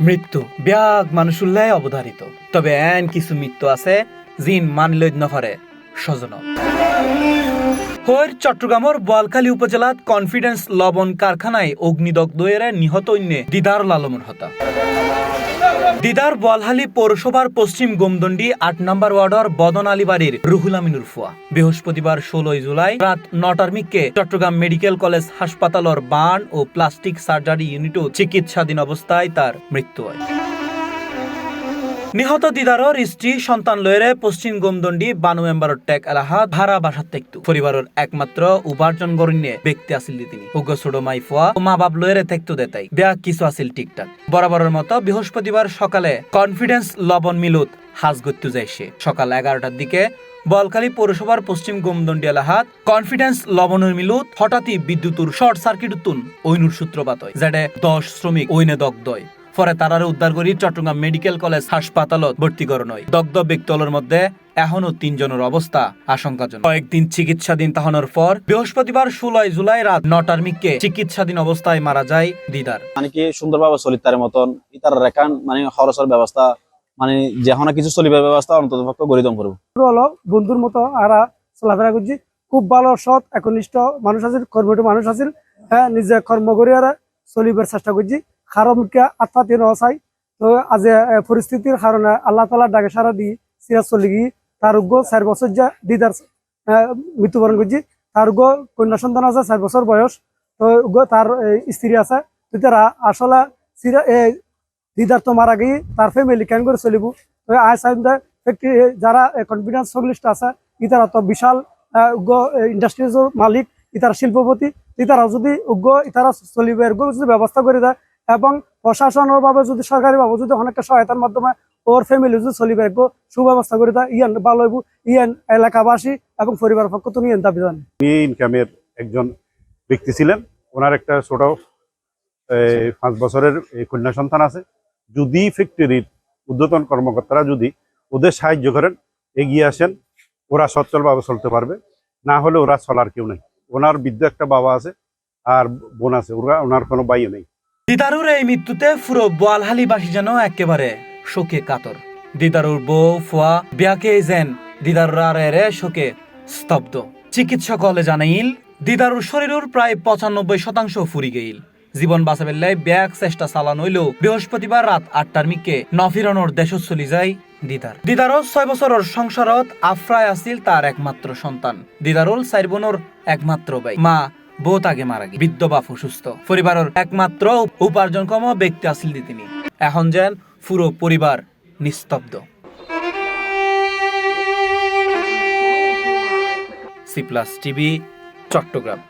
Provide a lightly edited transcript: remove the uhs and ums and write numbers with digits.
মৃত্যু ব্যাগ মানুষুল্লাহ অবধারিত, তবে এন কিছু মৃত্যু আছে জিন মানিলইত নফারে স্বজন। চট্টগ্রামের বোয়ালখালী উপজেলাত কনফিডেন্স লবণ কারখানায় অগ্নিদগ্ধ নিহত দিদার আলমের হতা। দিদার বোয়ালখালী পৌরসভার পশ্চিম গোমদন্ডি ৮ নম্বর ওয়ার্ডের বদন আলী বাড়ির রুহুল আমিনুর ফুয়া বৃহস্পতিবার ১৬ জুলাই রাত ৯টার মিকে চট্টগ্রাম মেডিকেল কলেজ হাসপাতালের বার্ন ও প্লাস্টিক সার্জারি ইউনিটও চিকিৎসাধীন অবস্থায় তার মৃত্যু হয়। নিহত দিদারর স্ত্রী সন্তান লয়েরে পশ্চিম গোমদন্ডি 92 নম্বরের টেক এলাহাত ভাড়া বাসাত থাকতো। পরিবারের একমাত্র উপার্জন গরণ্যে ব্যক্তি আসিল তিনি। উগ্র ছোট মাই ফুয়া ও মা বাপ লয়েরে থাকতো দেতাই ব্যাগ কিছু আসিল ঠিকঠাক। বরাবরের মতো বৃহস্পতিবার সকালে কনফিডেন্স লবণ মিলুত হাজ গত্তু যায় সে। সকাল 11টার দিকে বোয়ালখালী পৌরসভার পশ্চিম গোমদন্ডি এলাহাত কনফিডেন্স লবণের মিলুত হঠাৎই বিদ্যুতের শর্ট সার্কিট উত্তুন ঐনুর সূত্রপাত হয়, যেটা 10 শ্রমিক ঐনে দগ্ধ হয়। পরে তারারে উদ্ধার করি চট্টগ্রাম মেডিকেল কলেজ হাসপাতালত ভর্তি করানো হয়। দগ্ধ ব্যক্তির মধ্যে এখনো 3 জনের অবস্থা আশঙ্কাজনক। কয়েকদিন চিকিৎসাধীন তাহানোর পর বৃহস্পতিবার 16 জুলাই রাত 9টার মিকে চিকিৎসাধীন অবস্থায় মারা যায় দিদার। মানে কি সুন্দরভাবে চলিতার মতন ইতার রেখান মানে খরচের ব্যবস্থা মানে যেখানে কিছু চলিবার ব্যবস্থা অন্তত পক্ষে গরিদম করবো হলো বন্ধুর মতো আরা চলাফেরা করছি। খুব ভালো সৎ একনিষ্ঠ মানুষ আছে, কর্মঠ মানুষ আছে। হ্যাঁ, নিজে কর্ম করে আর চলিবার চেষ্টা করছি। খারমকে আত্মাতে নচাই তো আজ পরিস্থিতির কারণে আল্লাহ তালার ডাকে সারা দিয়ে সিরাজ চলে গিয়ে তার উগ্র 4 বছর যা দিদার মৃত্যুবরণ করছি। তার উগ্র কন্যা সন্তান আছে 4 বছর বয়স। তো উগ্র তার স্ত্রী আছে। তো তারা আসলে দিদার তো মারা গিয়ে তার ফ্যামিলি কেন করে চলিব। তো আই ফ্যাক্টরি যারা কনফিডেন্স সংশ্লিষ্ট আছে ইতারা তো বিশাল উগ্র ইন্ডাস্ট্রিজ মালিক, ইতারা শিল্পপতি। ইতারা যদি উগ্র ইতারা চলিবে যদি ব্যবস্থা করে দেয় এবং প্রশাসনের ভাবে যদি সরকারি ভাবে যদি অনেকটা সহায়তার মাধ্যমে ওর ফ্যামিলি যদি চলিবে সুব্যবস্থা করে দেয় ইয়ান ভালো হইব। ইয়ান এলাকাবাসী এবং পরিবার পক্ষ তো ইয়ান দাবি জানেন। ইনকামের একজন ব্যক্তি ছিলেন। ওনার একটা ছোট 5 বছরের কন্যা সন্তান আছে। যদি ফ্যাক্টরির ঊর্ধ্বতন কর্মকর্তারা যদি ওদের সাহায্য করেন, এগিয়ে আসেন, ওরা সচ্ছলভাবে চলতে পারবে। না হলে ওরা চলার কেউ নেই। ওনার বৃদ্ধ একটা বাবা আছে আর বোন আছে, ওনার কোনো ভাইও নেই। দিদারুর এই মৃত্যুতে পুরো বোয়ালখালীবাসী যেন একেবারে শোকে কাতর। দিদারুর বউ ফুয়া বিয়াকে যেন দিদারুর আর শোকে স্তব্ধ। চিকিৎসক হলে জানাইল দিদারুর শরীরের প্রায় 95% ফুরি গেইল। জীবন বাঁচাবেলে ব্যাগ চেষ্টা চালান হইলেও বৃহস্পতিবার রাত 8টার মিকে নফিরনোর দেশ চলি যায় দিদার। দিদারও 6 বছরের সংসারত আফরায় আসিল তার একমাত্র সন্তান। দিদারুল 4 বোনের একমাত্র ভাই। মা বহুত আগে মারা গিয়ে বৃদ্ধ বাপ অসুস্থ। পরিবারের একমাত্র উপার্জনক্ষম ব্যক্তি আসিল তিনি। এখন যেন পুরো পরিবার নিস্তব্ধ। C Plus TV, Chittagong.